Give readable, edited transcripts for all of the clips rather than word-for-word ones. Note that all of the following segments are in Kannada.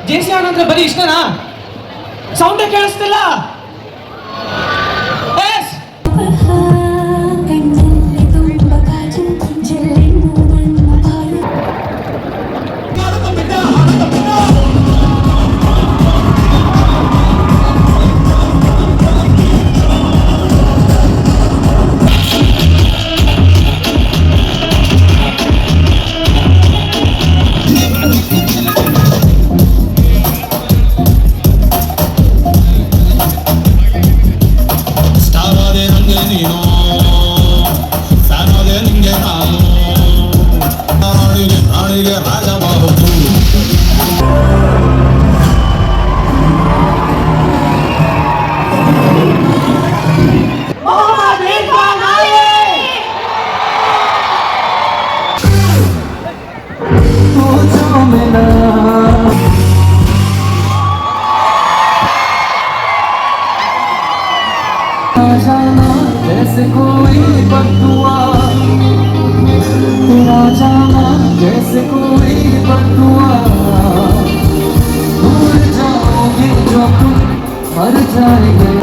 ಜೇಸಿ ಅಂದ್ರೆ ಬರೀ ಇಷ್ಟನಾ? ಸೌಂಡೇ ಕೇಳಿಸ್ತಿಲ್ಲ. जैसे कोई बदुआ तेरा जाना, जैसे कोई बदुआ भूल जाओगे जो तुम मर जाएंगे।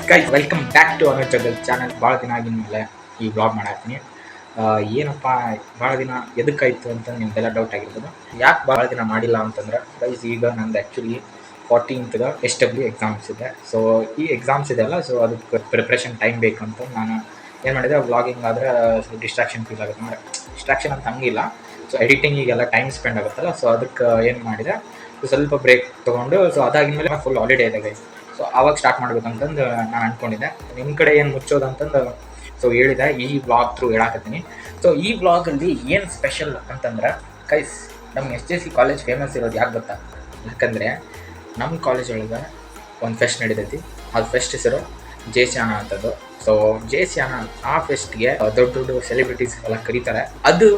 Guys welcome back to our channel. ಭಾಳ ದಿನ ಆಗಿನ ಮೇಲೆ ಈ ವ್ಲಾಗ್ ಮಾಡಾಕ್ತೀನಿ. ಏನಪ್ಪ ಭಾಳ ದಿನ ಎದಕ್ಕಾಯ್ತು ಅಂತ ನಿಮ್ಗೆಲ್ಲ ಡೌಟ್ ಆಗಿರ್ಬೋದು. ಯಾಕೆ ಭಾಳ ದಿನ ಮಾಡಿಲ್ಲ ಅಂತಂದ್ರೆ ಗೈಸ್, ಈಗ ನಂದು ಆ್ಯಕ್ಚುಲಿ 14th SW ಎಕ್ಸಾಮ್ಸ್ ಇದೆ. ಸೊ ಈ ಎಕ್ಸಾಮ್ಸ್ ಇದೆಯಲ್ಲ, ಸೊ ಅದಕ್ಕೆ ಪ್ರಿಪ್ರೇಷನ್ ಟೈಮ್ ಬೇಕಂತ ನಾನು ಏನು ಮಾಡಿದೆ, ವ್ಲಾಗಿಂಗ್ ಆದರೆ ಸ್ವಲ್ಪ ಡಿಸ್ಟ್ರಾಕ್ಷನ್ ಫೀಲ್ ಆಗುತ್ತೆ. ಅಂದರೆ ಡಿಸ್ಟ್ರಾಕ್ಷನ್ ಅಂತ ಹಂಗಿಲ್ಲ, ಸೊ ಎಡಿಟಿಂಗಿಗೆಲ್ಲ ಟೈಮ್ ಸ್ಪೆಂಡ್ ಆಗುತ್ತಲ್ಲ, ಸೊ ಅದಕ್ಕೆ ಏನು ಮಾಡಿದೆ, ಸ್ವಲ್ಪ ಬ್ರೇಕ್ ತೊಗೊಂಡು, ಸೊ ಅದಾಗಿದ್ಮೇಲೆ ಫುಲ್ ಹಾಲಿಡೇ ಇದೆ ಗೈಸ್. ಸೊ ಆವಾಗ ಸ್ಟಾರ್ಟ್ ಮಾಡ್ಬೇಕಂತಂದು ನಾನು ಅಂದ್ಕೊಂಡಿದ್ದೆ. ನಿಮ್ಮ ಕಡೆ ಏನು ಮುಚ್ಚೋದು ಅಂತಂದು ಸೊ ಹೇಳಿದೆ, ಈ ವ್ಲಾಗ್ ಥ್ರೂ ಹೇಳಾಕತ್ತೀನಿ. ಸೊ ಈ ವ್ಲಾಗಲ್ಲಿ ಏನು ಸ್ಪೆಷಲ್ ಅಂತಂದ್ರೆ ಗೈಸ್, ನಮ್ಮ SJC ಕಾಲೇಜ್ ಫೇಮಸ್ ಇರೋದು ಯಾಕೆ ಗೊತ್ತಾ? ಯಾಕಂದರೆ ನಮ್ಮ ಕಾಲೇಜ್ ಒಳಗೆ ಒಂದು ಫೆಸ್ಟ್ ನಡೀತೈತಿ. ಅದು ಫೆಸ್ಟ್ ಹೆಸರು ಜೇಸಿಯಾನ ಅಂತದ್ದು. ಸೊ ಜೇಸಿಯಾನ ಆ ಫೆಸ್ಟ್ಗೆ ದೊಡ್ಡ ದೊಡ್ಡ ಸೆಲೆಬ್ರಿಟೀಸ್ ಎಲ್ಲ ಕರೀತಾರೆ. ಅದು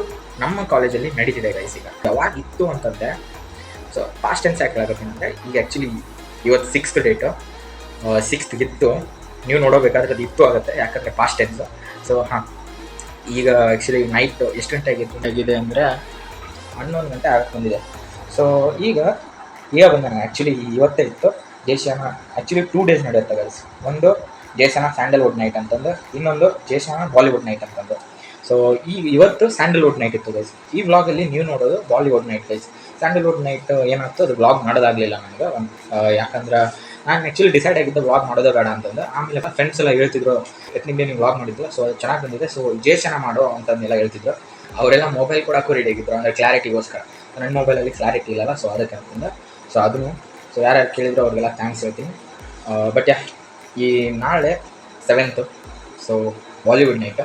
ನಮ್ಮ ಕಾಲೇಜಲ್ಲಿ ನಡೀತಿದೆ ಗೈಸ್. ಈಗ ಯಾವಾಗಿತ್ತು ಅಂತಂದರೆ, ಸೊ ಪಾಸ್ಟ್ ಟೆನ್ಸ್ ಯಾಕೆ ಹೇಳಕತ್ತೀನಿ ಅಂದರೆ, ಈಗ ಆ್ಯಕ್ಚುಲಿ ಇವತ್ತು 6th ಡೇಟು, 6th ಇತ್ತು. ನೀವು ನೋಡೋಬೇಕಾದ್ರೆ ಅದು ಇತ್ತು ಆಗುತ್ತೆ, ಯಾಕಂದರೆ ಪಾಸ್ಟ್ ಟೆನ್ಸು. ಸೊ ಹಾಂ, ಈಗ ಆ್ಯಕ್ಚುಲಿ ನೈಟ್ ಎಷ್ಟು ಗಂಟೆ ಆಗಿದೆ ಅಂದರೆ 11 ಗಂಟೆ ಆಗಕ್ಕೆ ಬಂದಿದೆ. ಸೊ ಈಗ ಬಂದೆ ನಾನು. ಆ್ಯಕ್ಚುಲಿ ಇವತ್ತೇ ಇತ್ತು ಜೇಸಿಯಾನ. ಆ್ಯಕ್ಚುಲಿ 2 days ನಡೆಯುತ್ತೆ ಗೈಸ್. ಒಂದು ಜೇಸಿಯಾನ ಸ್ಯಾಂಡಲ್ವುಡ್ ನೈಟ್ ಅಂತಂದು, ಇನ್ನೊಂದು ಜೇಸಿಯಾನ ಬಾಲಿವುಡ್ ನೈಟ್ ಅಂತಂದು. ಸೊ ಇವತ್ತು ಸ್ಯಾಂಡಲ್ವುಡ್ ನೈಟ್ ಇತ್ತು ಗೈಸ್. ಈ ವ್ಲಾಗಲ್ಲಿ ನೀವು ನೋಡೋದು Bollywood night guys. Sandalwood night ಏನಾಗ್ತದೆ, ಅದು ವ್ಲಾಗ್ ಮಾಡೋದಾಗಲಿಲ್ಲ ನನಗೆ. ಯಾಕಂದ್ರೆ ನಾನು ಆ್ಯಕ್ಚುಲಿ ಡಿಸೈಡ್ ಆಗಿದ್ದೆ ವ್ಲಾಗ್ ಮಾಡೋದೇ ಬೇಡ ಅಂತಂದು. ಆಮೇಲೆ ಫ್ರೆಂಡ್ಸ್ ಎಲ್ಲ ಹೇಳ್ತಿದ್ರು, ಎತ್ನಿಗೆ ನೀವು ವ್ಲಾಗ್ ಮಾಡಿದ್ದು, ಸೊ ಅದು ಚೆನ್ನಾಗಿ ಬಂದಿದೆ, ಸೊ ಜೇಸಿಯಾನ ಮಾಡೋ ಅಂತಂದೆಲ್ಲ ಹೇಳ್ತಿದ್ರು. ಅವರೆಲ್ಲ ಮೊಬೈಲ್ ಕೊಡೋಕ್ಕೂ ರೆಡಿ ಆಗಿದ್ರು, ಅಂದರೆ ಕ್ಲಾರಿಟಿಗೋಸ್ಕರ. ನನ್ನ ಮೊಬೈಲಲ್ಲಿ ಕ್ಲಾರಿಟಿ ಇಲ್ಲಲ್ಲ, ಸೊ ಅದಕ್ಕೆ ಅಂತಂದು. ಸೊ ಅದನ್ನು ಸೊ ಯಾರ್ಯಾರು ಕೇಳಿದ್ರು ಅವ್ರಿಗೆಲ್ಲ ಥ್ಯಾಂಕ್ಸ್ ಹೇಳ್ತೀನಿ. ಬಟ್ ಈ ನಾಳೆ 7th, so Bollywood night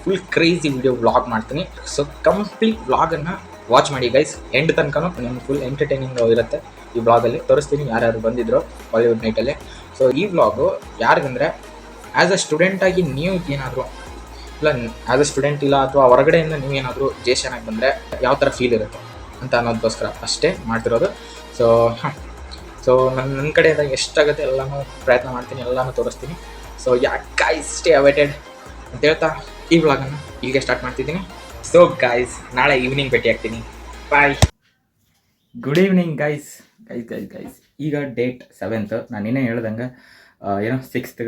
full crazy video vlog ಮಾಡ್ತೀನಿ. ಸೊ ಕಂಪ್ಲೀಟ್ ವ್ಲಾಗನ್ನು ವಾಚ್ ಮಾಡಿ ಗೈಸ್, ಎಂಡ್ ತನಕ ನಿಮ್ಗೆ ಫುಲ್ ಎಂಟರ್ಟೈನಿಂಗ್ ಇರುತ್ತೆ. ಈ ವ್ಲಾಗಲ್ಲಿ ತೋರಿಸ್ತೀನಿ ಯಾರ್ಯಾರು ಬಂದಿದ್ರು ಬಾಲಿವುಡ್ ನೈಟಲ್ಲಿ. ಸೊ ಈ ವ್ಲಾಗು ಯಾರಿಗಂದರೆ ಆ್ಯಸ್ ಅ ಸ್ಟೂಡೆಂಟಾಗಿ ನೀವು ಏನಾದರೂ ಇಲ್ಲ ಆ್ಯಸ್ ಅ ಸ್ಟೂಡೆಂಟ್ ಇಲ್ಲ ಅಥವಾ ಹೊರಗಡೆಯಿಂದ ನೀವೇನಾದರೂ ಜೇಷನಾಗಿ ಬಂದರೆ ಯಾವ ಥರ ಫೀಲ್ ಇರುತ್ತೆ ಅಂತ ಅನ್ನೋದಕ್ಕೋಸ್ಕರ ಅಷ್ಟೇ ಮಾಡ್ತಿರೋದು. ಸೊ ಹಾಂ, ಸೊ ನನ್ನ ಕಡೆಯಿಂದ ಎಷ್ಟಾಗುತ್ತೆ ಎಲ್ಲನೂ ಪ್ರಯತ್ನ ಮಾಡ್ತೀನಿ, ಎಲ್ಲನೂ ತೋರಿಸ್ತೀನಿ. ಸೊ ಗೈಸ್ ಸ್ಟೇ ಅವೇಟೆಡ್ ಅಂತ ಹೇಳ್ತಾ ಈ ವ್ಲಾಗನ್ನು ಇಲ್ಲಿಗೆ ಸ್ಟಾರ್ಟ್ ಮಾಡ್ತಿದ್ದೀನಿ. ಸೊ ಗೈಸ್ ನಾಳೆ ಈವ್ನಿಂಗ್ ಭೇಟಿ ಆಗ್ತೀನಿ. ಬಾಯ್. Good evening guys. ಈಗ ಡೇಟ್ 7th. ನಾನು ಇನ್ನೇ ಹೇಳ್ದಂಗೆ ಏನೋ 6th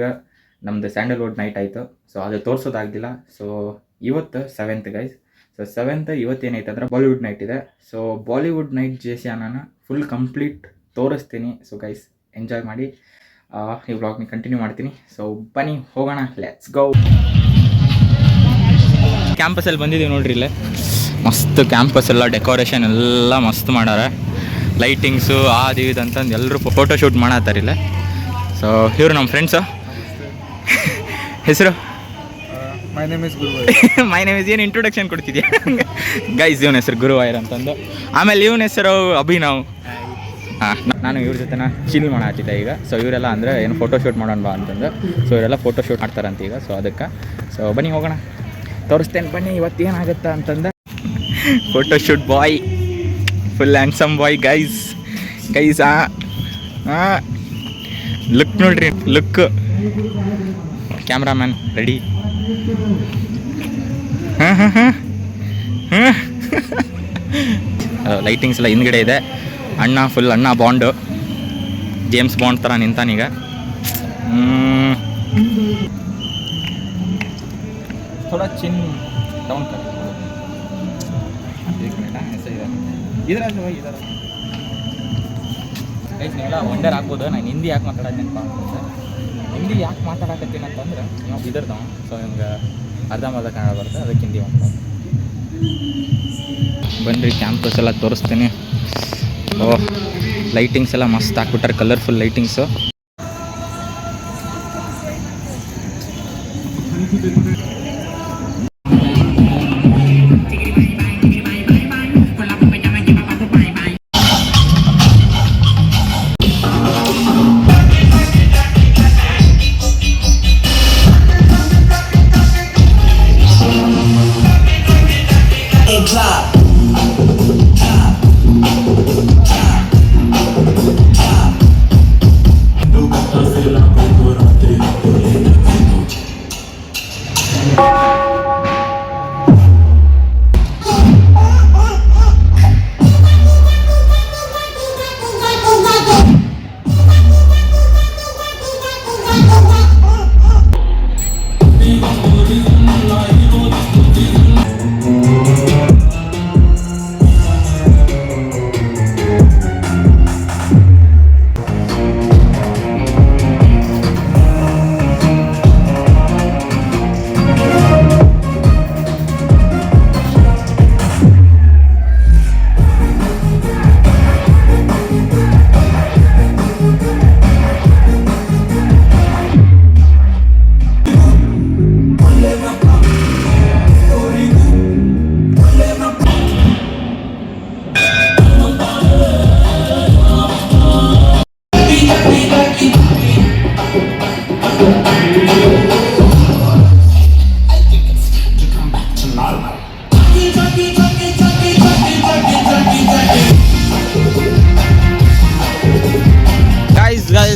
ನಮ್ಮದು ಸ್ಯಾಂಡಲ್ವುಡ್ ನೈಟ್ ಆಯಿತು. ಸೊ ಅದು ತೋರಿಸೋದಾಗಲಿಲ್ಲ. ಸೊ ಇವತ್ತು 7th ಗೈಸ್. ಸೊ 7th ಇವತ್ತೇನೈತೆ ಅಂದರೆ ಬಾಲಿವುಡ್ ನೈಟ್ ಇದೆ. ಸೊ ಬಾಲಿವುಡ್ ನೈಟ್ ಜೇಸಿಯಾನ ಫುಲ್ ಕಂಪ್ಲೀಟ್ ತೋರಿಸ್ತೀನಿ. ಸೊ ಗೈಸ್ ಎಂಜಾಯ್ ಮಾಡಿ. ಈ ವ್ಲಾಗ್ನ ಕಂಟಿನ್ಯೂ ಮಾಡ್ತೀನಿ. ಸೊ ಬನ್ನಿ ಹೋಗೋಣ, ಲೆಟ್ಸ್ ಗೋ. ಕ್ಯಾಂಪಸಲ್ಲಿ ಬಂದಿದ್ದೀವಿ ನೋಡ್ರಿ. ಇಲ್ಲೇ ಮಸ್ತ್ ಕ್ಯಾಂಪಸ್ ಎಲ್ಲ ಡೆಕೋರೇಷನ್ ಎಲ್ಲ ಮಸ್ತ್ ಮಾಡಾರೆ. ಲೈಟಿಂಗ್ಸು ಅದು ಇದು ಅಂತಂದು ಎಲ್ಲರೂ ಫೋಟೋಶೂಟ್ ಮಾಡತ್ತಾರಿಲ್ಲ. ಸೊ ಇವರು ನಮ್ಮ ಫ್ರೆಂಡ್ಸು. ಹೆಸರು ಮೈ ನೇಮ್ ಇಸ್ ಏನು ಇಂಟ್ರೊಡಕ್ಷನ್ ಕೊಡ್ತಿದ್ಯಾ ಗೈಸ್? ಇವನ ಹೆಸರು ಗುರುವಾಯರ್ ಅಂತಂದು. ಆಮೇಲೆ ಇವನ ಹೆಸರು ಅಭಿನವ್. ಹಾಂ, ನಾನು ಇವ್ರ ಜೊತೆನ ಚಿಲ್ ಮಾಡತ್ತಿದ್ದೆ ಈಗ. ಸೊ ಇವರೆಲ್ಲ ಅಂದರೆ ಏನು ಫೋಟೋಶೂಟ್ ಮಾಡೋಣ ಬಾ ಅಂತಂದು. ಸೊ ಇವರೆಲ್ಲ ಫೋಟೋಶೂಟ್ ಮಾಡ್ತಾರಂತ ಈಗ. ಸೊ ಅದಕ್ಕೆ ಸೊ ಬನ್ನಿ ಹೋಗೋಣ, ತೋರಿಸ್ತೇನೆ ಬನ್ನಿ ಇವತ್ತೇನಾಗುತ್ತಾ ಅಂತಂದು. ಫೋಟೋಶೂಟ್ ಬಾಯ್, ಫುಲ್ ಹ್ಯಾಂಡ್ಸಮ್ ಬಾಯ್ ಗೈಸ್. ಹಾಂ ಲುಕ್ ನೋಡ್ರಿ, ಲುಕ್. Cameraman ready. ಲೈಟಿಂಗ್ಸ್ ಎಲ್ಲ ಹಿಂದ್ಗಡೆ ಇದೆ. ಅಣ್ಣ ಫುಲ್ ಅಣ್ಣ ಬಾಂಡು, ಜೇಮ್ಸ್ ಬಾಂಡ್ ಥರ ನಿಂತಾನೀಗ. ಥೋड़ा ಚಿನ್ ಡೌನ್ कर ಗೈಸ್ ನೀವೆಲ್ಲ ವಂಡರ್ ಆಗ್ಬೋದು ನಾನು ಹಿಂದಿ ಯಾಕೆ ಮಾತಾಡೋದೇನಪ್ಪ ಅಂತಂದ್ರೆ, ಹಿಂದಿ ಯಾಕೆ ಮಾತಾಡಕತ್ತೀನಿ ಅಂತಂದ್ರೆ ನಾವು ಬಿದರ್ದವ. ಸೊ ನಿಮ್ಗೆ ಅರ್ಧಂಬರ್ಧ ಕನ್ನಡ ಬರುತ್ತೆ, ಅದಕ್ಕೆ ಹಿಂದಿ ಮಾತಾಡೋದು. ಬನ್ನಿರಿ ಕ್ಯಾಂಪಸ್ ಎಲ್ಲ ತೋರಿಸ್ತೀನಿ. ಓಹ್, ಲೈಟಿಂಗ್ಸ್ ಎಲ್ಲ ಮಸ್ತ್ ಹಾಕ್ಬಿಟ್ಟಾರೆ, ಕಲರ್ಫುಲ್ ಲೈಟಿಂಗ್ಸು.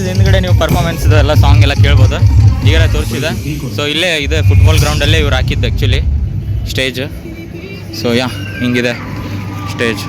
ಹಿಂದ್ಗಡೆ ನೀವು ಪರ್ಫಾರ್ಮೆನ್ಸ್ ಎಲ್ಲ ಸಾಂಗ್ ಎಲ್ಲ ಕೇಳ್ಬೋದು. ಈಗ ತೋರಿಸಿದೆ. ಸೊ ಇಲ್ಲೇ ಇದೆ ಫುಟ್ಬಾಲ್ ಗ್ರೌಂಡಲ್ಲೇ ಇವ್ರು ಹಾಕಿದ್ದು ಆ್ಯಕ್ಚುಲಿ ಸ್ಟೇಜ್. ಸೊ ಹಿಂಗಿದೆ stage.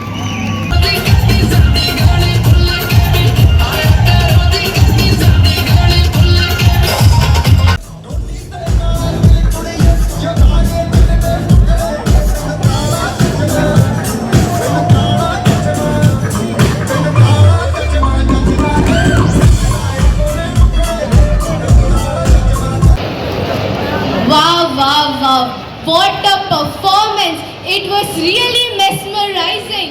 What a performance! It was really mesmerizing.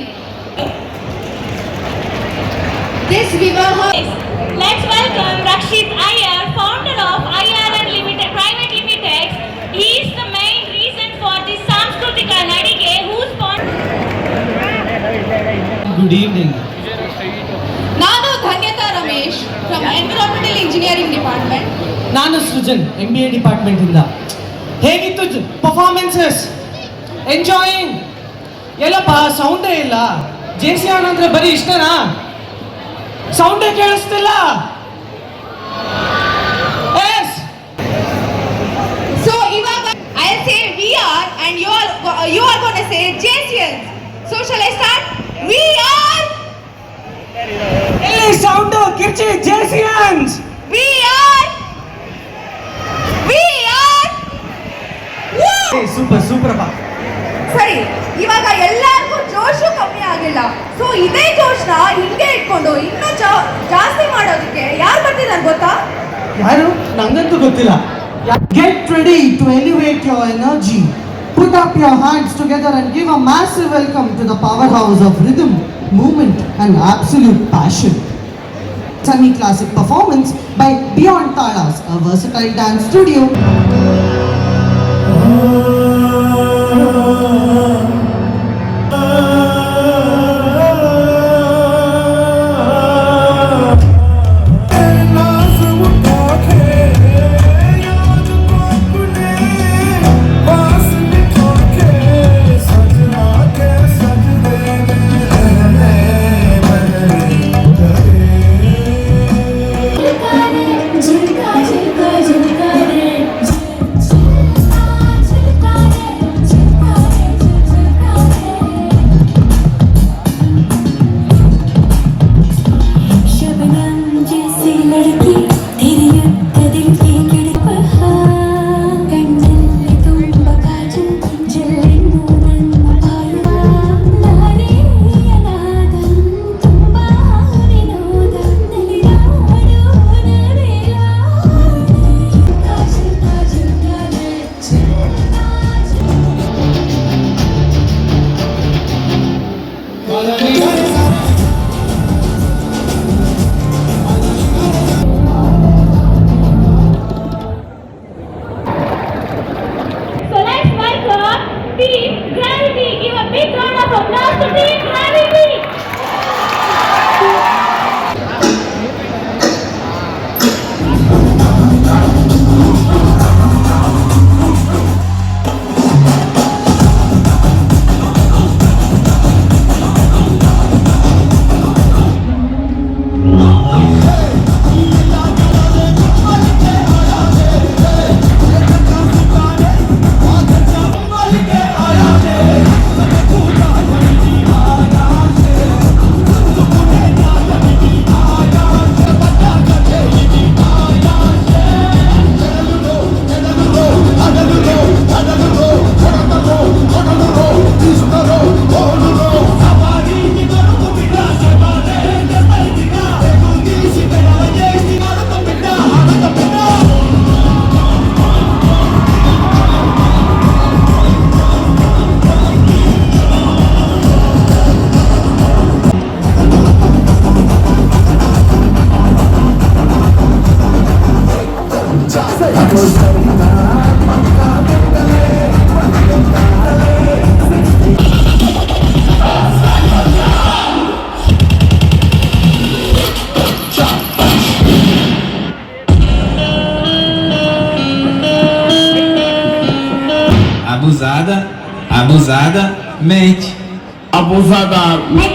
This Vivaha. Let's welcome Rakshit Iyer, founder of IRN Limited, Private Limited. He is the main reason for this Sanskrutika Nadige, who's Good evening. Nanu Dhanyata Ramesh from Environmental Engineering department? ನಾನು ಸೃಜನ್ MBA ಡಿಪಾರ್ಟ್ಮೆಂಟಿಂದ. ಹೇಗಿತ್ತು ಪರ್ಫಾರ್ಮೆನ್ಸಸ್? ಎಂಜಾಯಿಂಗ್? ಎಲ್ಲಪ್ಪ ಸೌಂಡೇ ಇಲ್ಲ. JC ಅಣ್ಣ ಅಂದ್ರೆ ಬರೀ ಇಷ್ಟನಾ? ಸೌಂಡೇ ಕೇಳಿಸ್ತಿಲ್ಲ. So ಇವಾಗ I'll say we are and you are going to say JCNs. So shall I start? We are. ಎಲ್ಲಿ ಸೌಂಡು ಕಿರ್ಚಿ JCNs. We are. ಸೂಪರ್ ಬಾ. ಸರಿ, ಇವಾಗ ಎಲ್ಲರಿಗೂ ಜೋಶು ಕಮ್ಮಿ ಆಗಿಲ್ಲ. ಸೊ ಇದೇ ಜೋಶ್ನ ಹಿಂಗೆ ಇಟ್ಕೊಂಡು ಇನ್ನೂ ಜಾಸ್ತಿ ಮಾಡೋದಕ್ಕೆ ಯಾರು ಬರ್ತಿದ್ದಾರೆ ಗೊತ್ತಾ? ಯಾರು? ನಂಗಂತೂ ಗೊತ್ತಿಲ್ಲ. Get ready to elevate your energy. Put up your hands together and give a massive welcome to the powerhouse of rhythm, movement and absolute passion. Sunny classic performance by Beyond Talas, a versatile dance studio. So let's welcome Team Gravity. Give a big round of applause to Team Gravity. Abusadamente. Abusadamente.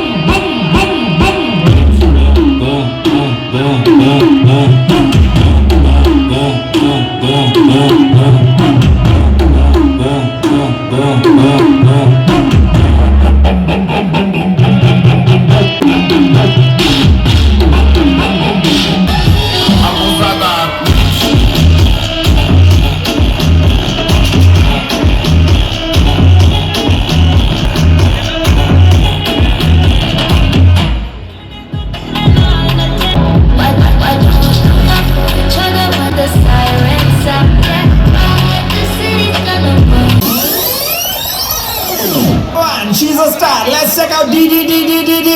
She's a star. Let's check out DD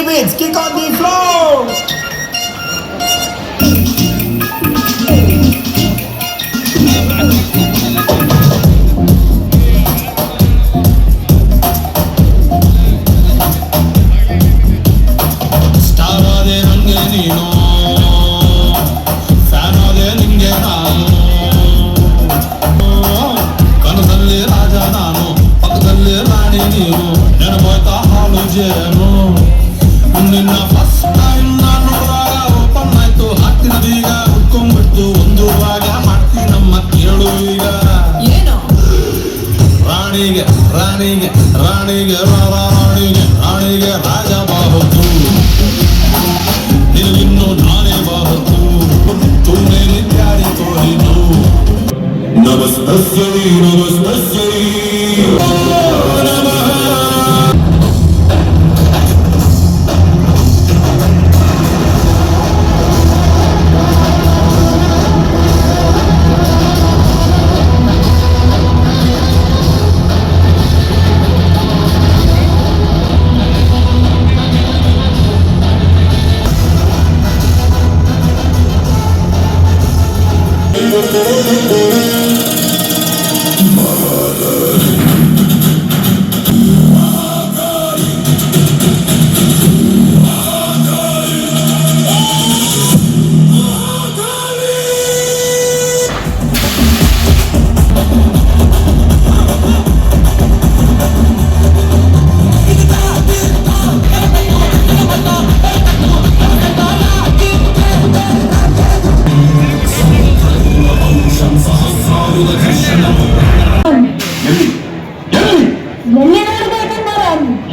Bits. Kick on the floor. Star ade nange neeno, fan ade ninge ಮುಂದುವಾಗ ಮಾಡ್ತೀನಮ್ಮ ಕೇಳು ಈಗ ರಾಣಿಗೆ ರಾಣಿಗೆ ರಾಣಿಗೆ ರಾಣಿಗೆ ರಾಣಿಗೆ ರಾಜ ಬಾಹುದು ನಿನ್ನಿನ್ನು ನಾನೇ ಬಾಹುದು ತುಮೆ ಪ್ಯಾರಿ ತೋರಿದು ನಮಸ್ತಸ್ಯೈ ನಮಸ್ತಸ್ಯೈ ನಮಃ.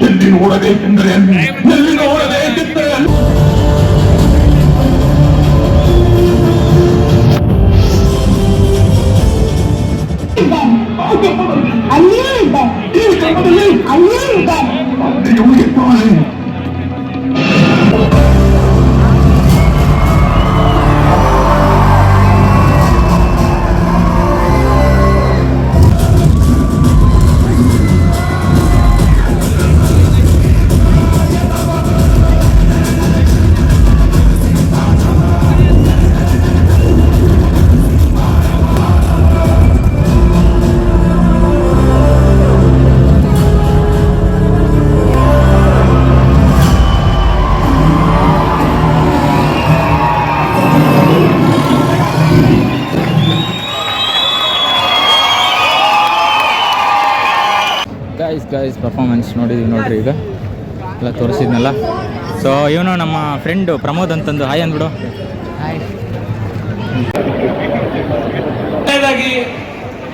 ಎಲ್ಲಿ ನೋಡಬೇಕೆಂದರೆ ಎಲ್ಲಿ ನೋಡಬೇಕೆಂದರೆ ಅಲ್ಲಿಯೇ ಇದೆ ಅಲ್ಲಿಯೇ ಇದೆ ಗೈಸ್ ಪರ್ಫಾರ್ಮೆನ್ಸ್ ನೋಡ್ರಿ ಈಗ ಎಲ್ಲ ತೋರಿಸಿದ್ನಲ್ಲ. ಸೊ ಇವನು ನಮ್ಮ ಫ್ರೆಂಡು ಪ್ರಮೋದ್ ಅಂತಂದು ಹಾಯ್ ಅಂದ್ಬಿಡು. ಮೊದಲನೇದಾಗಿ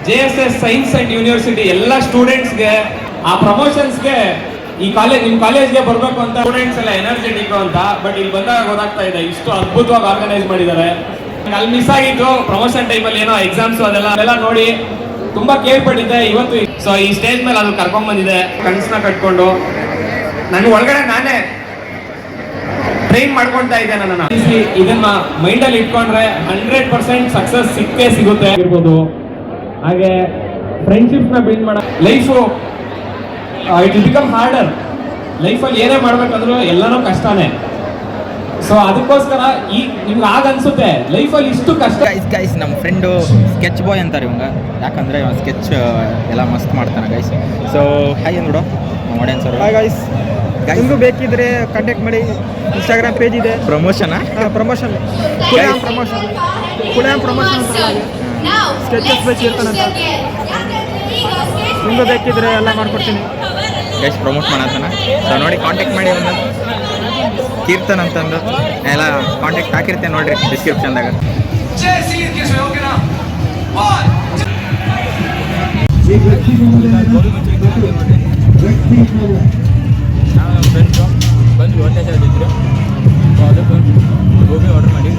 JSS ಸೈನ್ಸ್ ಅಂಡ್ ಯೂನಿವರ್ಸಿಟಿ ಎಲ್ಲ ಸ್ಟೂಡೆಂಟ್ಸ್ಗೆ ಆ ಪ್ರಮೋಷನ್ಸ್ಗೆ ಈ ನಿಮ್ಮ ಕಾಲೇಜ್ಗೆ ಬರಬೇಕು ಅಂತ ಸ್ಟೂಡೆಂಟ್ಸ್ ಎಲ್ಲ ಎನರ್ಜೆಟಿಕ್ ಅಂತ, ಬಟ್ ಇಲ್ಲಿ ಬಂದಾಗ ಗೊತ್ತಾಗ್ತಾ ಇದೆ ಇಷ್ಟು ಅದ್ಭುತವಾಗಿ ಆರ್ಗನೈಸ್ ಮಾಡಿದ್ದಾರೆ. ಅಲ್ಲಿ ಮಿಸ್ ಆಗಿತ್ತು ಪ್ರಮೋಷನ್ ಟೈಮಲ್ಲಿ ಏನೋ ಎಕ್ಸಾಮ್ಸ್ ಅದೆಲ್ಲ ನೋಡಿ ತುಂಬಾ ಕೇಳ್ಪಟ್ಟಿದ್ದೆ ಇವತ್ತು. ಸೊ ಈ ಸ್ಟೇಜ್ ಮೇಲೆ ಅದು ಕರ್ಕೊಂಡ್ ಬಂದಿದೆ, ಕನಸನ್ನ ಕಟ್ಕೊಂಡು ನನಗೆ ಒಳಗಡೆ ನಾನೇ ಟ್ರೈನ್ ಮಾಡ್ಕೊಳ್ತಾ ಇದ್ದೆ ನನ್ನ. ಇದನ್ನ ಮೈಂಡಲ್ಲಿ ಇಟ್ಕೊಂಡ್ರೆ 100% ಸಕ್ಸಸ್ ಸಿಕ್ಕೇ ಸಿಗುತ್ತೆ ಇರ್ಬೋದು. ಹಾಗೆ ಫ್ರೆಂಡ್ಶಿಪ್ ನ ಬಿಲ್ಡ್ ಮಾಡ life it will become order. ಲೈಫಲ್ಲಿ ಏನೇ ಮಾಡ್ಬೇಕಂದ್ರೂ ಎಲ್ಲನೂ ಕಷ್ಟನೇ. ಸೊ ಅದಕ್ಕೋಸ್ಕರ ಈಗ ನಿಮ್ಗೆ ಆಗ ಅನ್ಸುತ್ತೆ ಲೈಫಲ್ಲಿ ಇಷ್ಟು ಕಷ್ಟ. ಗೈಸ್ ನಮ್ಮ ಫ್ರೆಂಡು ಸ್ಕೆಚ್ ಬಾಯ್ ಅಂತಾರೆ ಇವಂಗ, ಯಾಕಂದರೆ ಇವ ಸ್ಕೆಚ್ ಎಲ್ಲ ಮಸ್ತ್ ಮಾಡ್ತಾನೆ ಗೈಸ್. ಸೊ ಹಾಯ್ ಅಂದ್ಬಿಡು ನಮ್ಮ ಆಡಿಯನ್ಸ್ ಅವರು. ಹಾಯ್ ಗೈಸ್, ನಿಮಗೂ ಬೇಕಿದ್ರೆ ಕಾಂಟ್ಯಾಕ್ಟ್ ಮಾಡಿ, ಇನ್ಸ್ಟಾಗ್ರಾಮ್ ಪೇಜ್ ಇದೆ. ಪ್ರಮೋಷನಾ? ಪ್ರಮೋಷನ್ ಪ್ರಮೋಷನ್ ಸ್ಕೆಚಸ್ ಬೇಕಿರ್ತಾನಂತ, ನಿಮಗೂ ಬೇಕಿದ್ರೆ ಎಲ್ಲ ಮಾಡ್ಕೊಡ್ತೀನಿ ಗೈಸ್. ಪ್ರಮೋಟ್ ಮಾಡತ್ತಾನ. ಸೊ ನೋಡಿ ಕಾಂಟ್ಯಾಕ್ಟ್ ಮಾಡಿ ಒಂದು ಕೀರ್ತನ್ ಅಂತಂದು ಎಲ್ಲ ಕಾಂಟ್ಯಾಕ್ಟ್ ಹಾಕಿರ್ತೇನೆ ನೋಡ್ರಿ ಡಿಸ್ಕ್ರಿಪ್ಷನ್ದಾಗ. ಫ್ರೆಂಡ್ಸು ಬಂದು ಹೊಟ್ಟೆ ಸೇರಿದ್ರು, ಸೊ ಅದಕ್ಕೆ ಗೋಬಿ ಆರ್ಡರ್ ಮಾಡಿ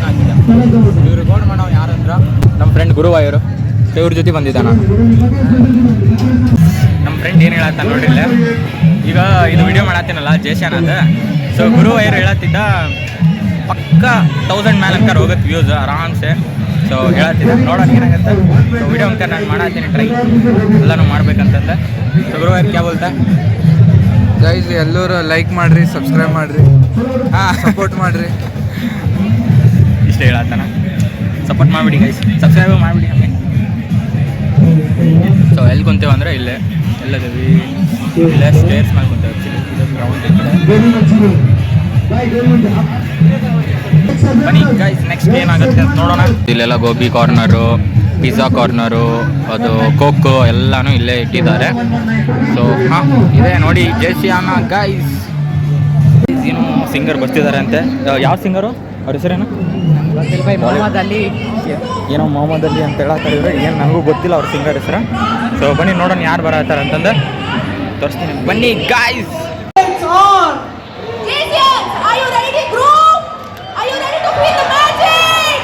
ಹಾಕಿದ್ದೆ. ಇವ್ರು ರೆಕಾರ್ಡ್ ಮಾಡೋ ಯಾರಂದ್ರೆ ನಮ್ಮ ಫ್ರೆಂಡ್ ಗುರುವಾಯೂರು, ಇವ್ರ ಜೊತೆ ಬಂದಿದ್ದ ನಾನು. ನಮ್ಮ ಫ್ರೆಂಡ್ ಏನು ಹೇಳತ್ತ ನೋಡ್ರಿಲ್ಲ, ಈಗ ಇದು ವಿಡಿಯೋ ಮಾಡತ್ತೀನಲ್ಲ ಜೇಶನ್ ಅದ. ಸೊ ಗುರುವಾಯೂರು ಹೇಳತ್ತಿದ್ದ ಪಕ್ಕ 1000 ಮೇಲೆ ಅಂಕರ್ ಹೋಗುತ್ತೆ ವ್ಯೂಸ್ ಆರಾಮ್ಸೆ. ಸೊ ಹೇಳತ್ತಿದ್ದ ನೋಡೋಣ ಏನಾಗತ್ತೆ. ಸೊ ವಿಡಿಯೋ ಅಂಕರ್ ನಾನು ಮಾಡತ್ತೀನಿ ಟ್ರೈ, ಎಲ್ಲನೂ ಮಾಡ್ಬೇಕಂತಂದೆ. ಸೊ ಗುರುವಾಯೂರು ಕ್ಯಾ ಬೋಲ್ತಾ ಗೈಸ್, ಎಲ್ಲರೂ ಲೈಕ್ ಮಾಡಿರಿ, ಸಬ್ಸ್ಕ್ರೈಬ್ ಮಾಡಿರಿ, ಸಪೋರ್ಟ್ ಮಾಡಿರಿ. ಇಷ್ಟೇ ಹೇಳತ್ತಾನ. ಸಪೋರ್ಟ್ ಮಾಡಿಬಿಡಿ ಗೈಸ್, ಸಬ್ಸ್ಕ್ರೈಬ್ ಮಾಡಿಬಿಡಿ ಹಂಗೆ. ಸೊ ಎಲ್ಲಿ ಕುಂತೇವೆ ಅಂದರೆ ಇಲ್ಲೇ ಎಲ್ಲದೇವಿ, ಇಲ್ಲೇ ಸ್ಟೇರ್ಸ್ ಮೇಲೆ ಕುಂತೇವೆ. ಆ್ಯಕ್ಚುಲಿ ಇದು ಗ್ರೌಂಡ್ ಬನ್ನಿ ಗೈಸ್, ನೆಕ್ಸ್ಟ್ ಏನಾಗುತ್ತೆ ಅಂತ ನೋಡೋಣ. ಇಲ್ಲೆಲ್ಲ ಗೋಬಿ ಕಾರ್ನರು, ಪಿಜ್ಜಾ ಕಾರ್ನರು, ಅದು ಕೋಕೋ ಎಲ್ಲನೂ ಇಲ್ಲೇ ಇಟ್ಟಿದ್ದಾರೆ. ಸೊ ಹಾಂ ಇದೆ ನೋಡಿ ಜೇಸಿಯಾನ ಗೈಸ್. ಏನು ಸಿಂಗರ್ ಬರ್ತಿದ್ದಾರೆ ಅಂತೆ. ಯಾವ ಸಿಂಗರು? ಅವ್ರ ಹೆಸರೇನು? ಮೊಹಮ್ಮದ್ ಅಲಿ ಏನೋ ಮೊಹಮ್ಮದ್ ಅಲಿ ಅಂತ ಹೇಳತ್ತಾ ಇದ್ರು, ಏನು ನನಗೂ ಗೊತ್ತಿಲ್ಲ ಅವ್ರ ಸಿಂಗರ್ ಹೆಸರು. ಸೊ ಬನ್ನಿ ನೋಡೋಣ ಯಾರು ಬರತ್ತಾರ ಅಂತಂದು ತೋರಿಸ್ತೀನಿ, ಬನ್ನಿ guys. It's on! Asians, are you ready to groove? Are you ready to feel the magic?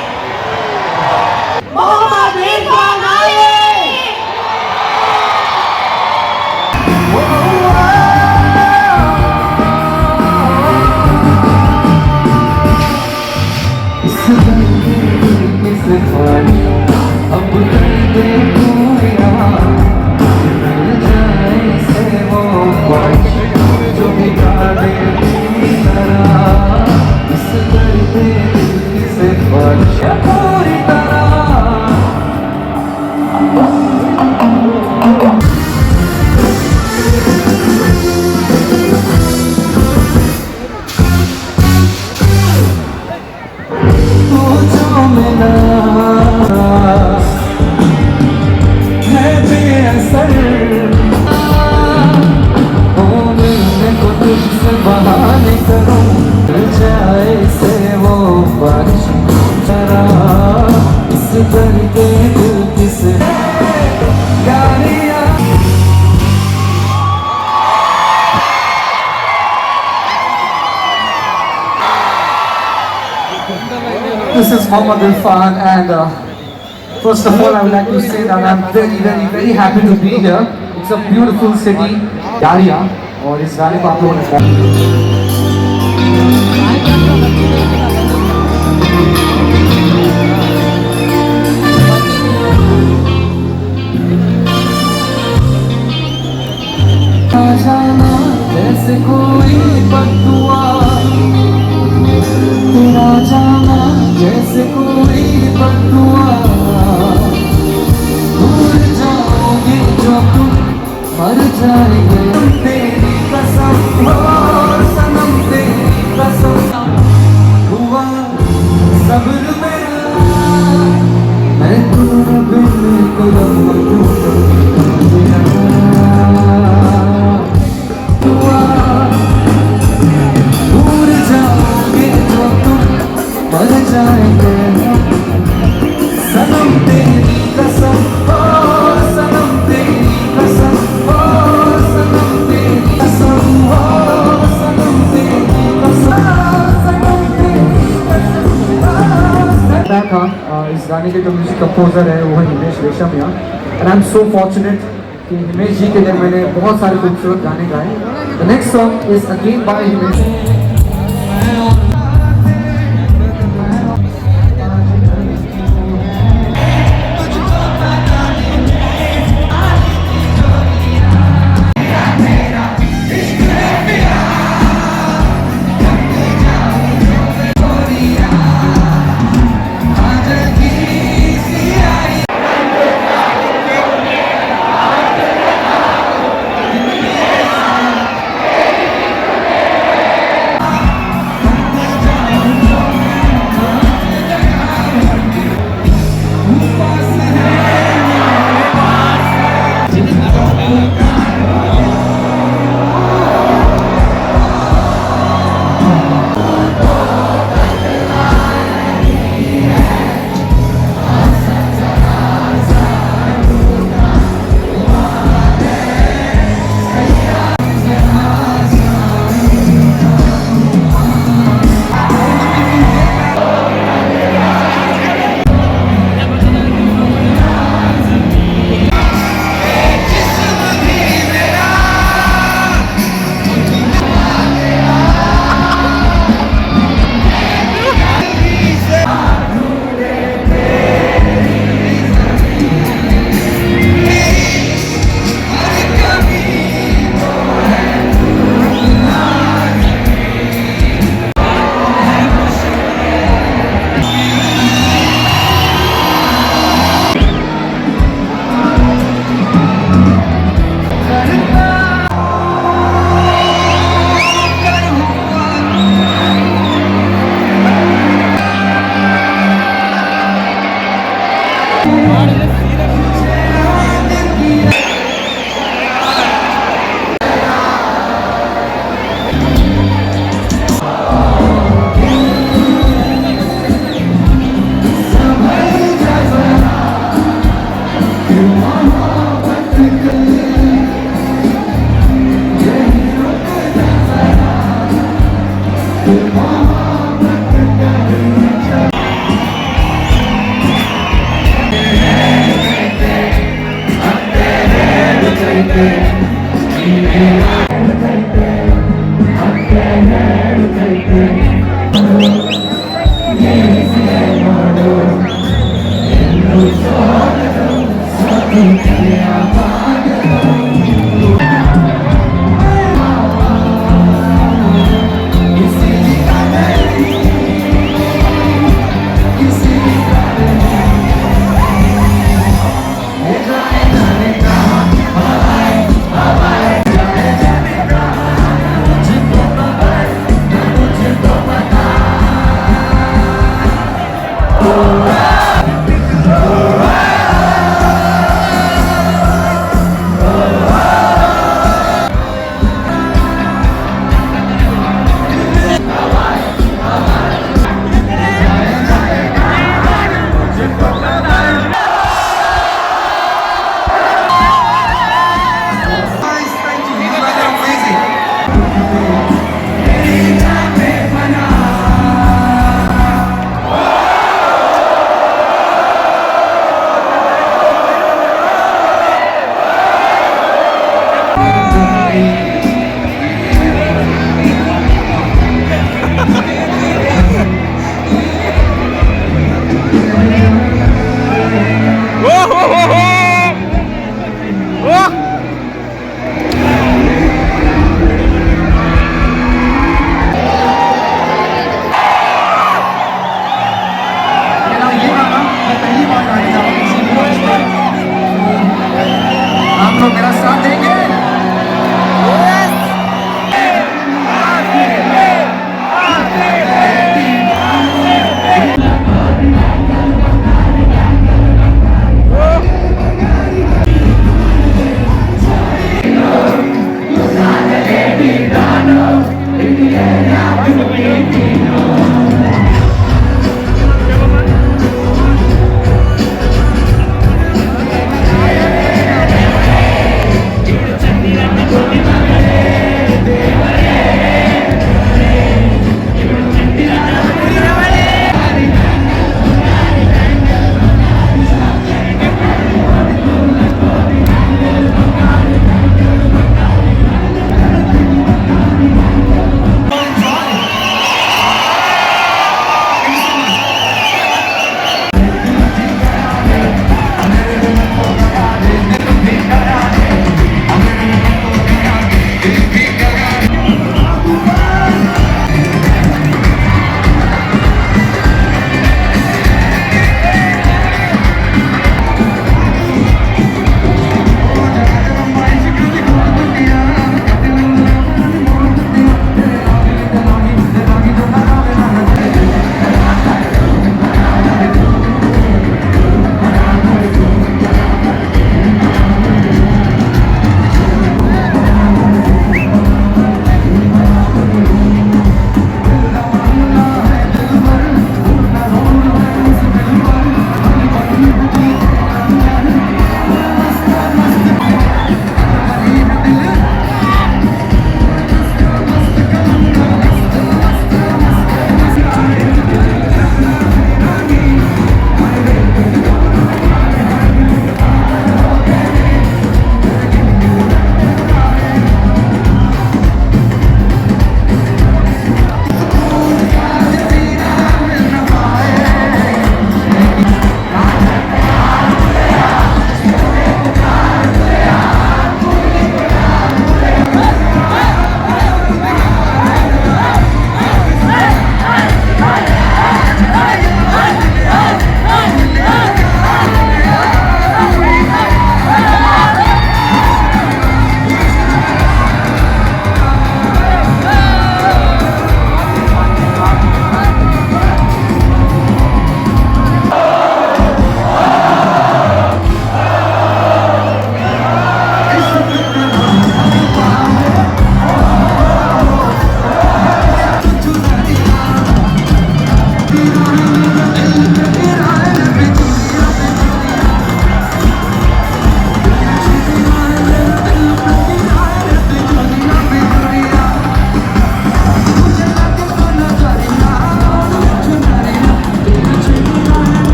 Mohammad Irfan Ali! This is Mohammad Irfan, and first of all I would like to say that I'm very happy to be here. It's a beautiful city, Daria, और इस गाने को आप लोगों ने जैसे कोई बदुआ तेरा जाना, जैसे कोई बदुआ, भूल जाओगे जो तुम मर जाएंगे, तेरी कसम हो सनम, तेरी कसम हुआ सब्र मेरा, मैं तेरे बिन कुछ इस गाने के जो म्यूजिक कंपोजर है वो है Himesh Reshammiya, and I am so fortunate कि हिमेश जी के लिए मैंने बहुत सारे खूबसूरत गाने गाए. The next song is again by Himesh.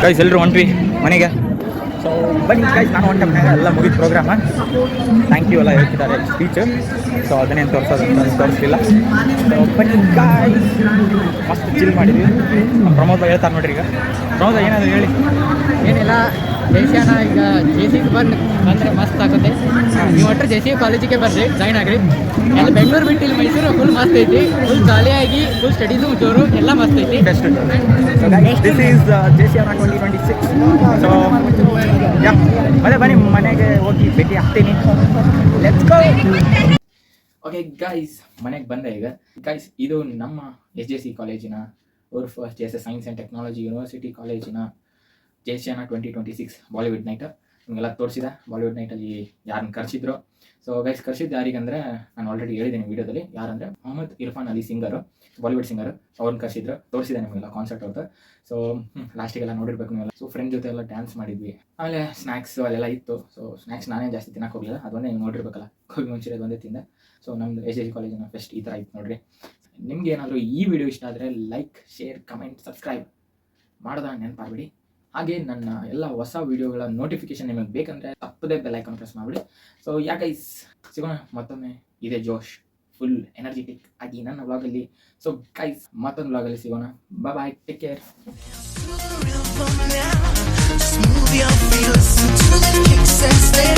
Guys ಎಲ್ಲರೂ ಹೊಂಟ್ವಿ ಮನೆಗೆ. ಸೊ ಬನ್ನಿ ಗೈಸ್, ನಾನು ಹೊಂಟೆ ಮನೆಗೆ, ಎಲ್ಲ ಮುಗಿದ ಪ್ರೋಗ್ರಾಮ. ಥ್ಯಾಂಕ್ ಯು ಎಲ್ಲ ಹೇಳ್ತಿದ್ದಾರೆ ಸ್ಪೀಚ್. ಸೊ ಅದನ್ನೇನು ತೋರಿಸ್ಲಿಲ್ಲ. ಸೊ ಬನ್ನಿ ಗೈಸ್, ಮಸ್ತ್ ಚಿಲ್ ಮಾಡಿದ್ವಿ. ಪ್ರಮೋದ್ ಹೇಳ್ತಾರೆ ನೋಡ್ರಿ. ಈಗ ಪ್ರಮೋದ್ ಏನಾದರೂ ಹೇಳಿ. ಏನಿಲ್ಲ, ದೇಶನ ಈಗ ಜೆ ಸಿ ಬಂದರೆ ಮಸ್ತ್ ಆಗುತ್ತೆ. ನೀವು ಒಟ್ಟರೆ ಜೆ ಸಿ ಕಾಲೇಜಿಗೆ ಬರ್ರಿ, ಜಾಯ್ನ್ ಆಗ್ರಿ. ಎಲ್ಲ ಬೆಂಗಳೂರು ಬಿಟ್ಟು ಇಲ್ಲಿ ಮೈಸೂರು ಫುಲ್ ಮಸ್ತ್ ಐತಿ. ಫುಲ್ ಜಾಲಿಯಾಗಿ ಫುಲ್ ಸ್ಟಡೀಸು ಜೋರು ಎಲ್ಲ ಮಸ್ತ್ ಐತಿ. Best. This is JCR 2026. So ಮತ್ತೆ ಬನ್ನಿ ಮನೆಗೆ ಹೋಗಿ ಭೇಟಿ ಆಗ್ತೀನಿ. Let's go. ಓಕೆ ಗೈಸ್, ಮನೆಗೆ ಬಂದೆ ಈಗ. ಗೈಸ್, ಇದು ನಮ್ಮ SJC ಕಾಲೇಜಿನ ಉರ್ಫ್ JSS science and technology university ಕಾಲೇಜಿನ JCR 2026 ಬಾಲಿವುಡ್ ನೈಟ್. ನಿಮಗೆಲ್ಲ ತೋರಿಸಿದೆ ಬಾಲಿವುಡ್ ನೈಟಲ್ಲಿ ಯಾರನ್ನ ಕರೆಸಿದ್ರು. ಸೊ ಗೈಸ್, ಕರೆಸಿದ್ದು ಯಾರಿಗಂದರೆ ನಾನು ಆಲ್ರೆಡಿ ಹೇಳಿದ್ದೀನಿ ವಿಡಿಯೋದಲ್ಲಿ. ಯಾರಂದರೆ ಮೊಹಮ್ಮದ್ ಇರ್ಫಾನ್ ಅಲಿ ಸಿಂಗರು, ಬಾಲಿವುಡ್ ಸಿಂಗರು. ಅವ್ರನ್ನ ಕರೆಸಿದ್ರು, ತೋರಿಸಿದೆ ನಿಮಗೆಲ್ಲ ಕಾನ್ಸರ್ಟ್ ಅವ್ರದ್ದು. ಸೊ ಲಾಸ್ಟಿಗೆಲ್ಲ ನೋಡಿರ್ಬೇಕು ನೀವೆಲ್ಲ. ಸೊ ಫ್ರೆಂಡ್ ಜೊತೆ ಎಲ್ಲ ಡ್ಯಾನ್ಸ್ ಮಾಡಿದ್ವಿ. ಆಮೇಲೆ ಸ್ನ್ಯಾಕ್ಸು ಅಲ್ಲೆಲ್ಲ ಇತ್ತು. ಸೊ ಸ್ನ್ಯಾಕ್ಸ್ ನಾನೇ ಜಾಸ್ತಿ ತಿನ್ನಕ್ಕೆ ಹೋಗಲಿಲ್ಲ, ಅದೊಂದೇ ನೀವು ನೋಡಿರ್ಬೇಕಲ್ಲ. ಗೋಬಿ ಮಂಚೂರಿ ಅದೊಂದೇ ತಿಂದೆ. ಸೊ ನಮ್ಮದು SJC ಕಾಲೇಜಿನ ಫೆಸ್ಟ್ ಈ ಥರ ಇತ್ತು ನೋಡ್ರಿ. ನಿಮ್ಗೆ ಏನಾದರೂ ಈ ವಿಡಿಯೋ ಇಷ್ಟ ಆದರೆ ಲೈಕ್, ಶೇರ್, ಕಮೆಂಟ್, ಸಬ್ಸ್ಕ್ರೈಬ್ ಮಾಡೋದ ನೆನಪಾಗಬೇಡಿ. ಹಾಗೆ ನನ್ನ ಎಲ್ಲ ಹೊಸ ವೀಡಿಯೋಗಳ ನೋಟಿಫಿಕೇಶನ್ ನಿಮಗೆ ಬೇಕಂದರೆ ತಪ್ಪದೇ ಬೆಲ್ ಐಕಾನ್ ಪ್ರೆಸ್ ಮಾಡಿಬಿಡಿ. ಸೊ ಗೈಸ್, ಸಿಗೋಣ ಮತ್ತೊಮ್ಮೆ ಇದೇ ಜೋಶ್ ಫುಲ್ ಎನರ್ಜೆಟಿಕ್ ಆಗಿ ನನ್ನ ವ್ಲಾಗಲ್ಲಿ. ಸೊ ಗೈಸ್, ಮತ್ತೊಂದು ವ್ಲಾಗಲ್ಲಿ ಸಿಗೋಣ. Bye, take care. Smooth your feet, listen to the kicks and stay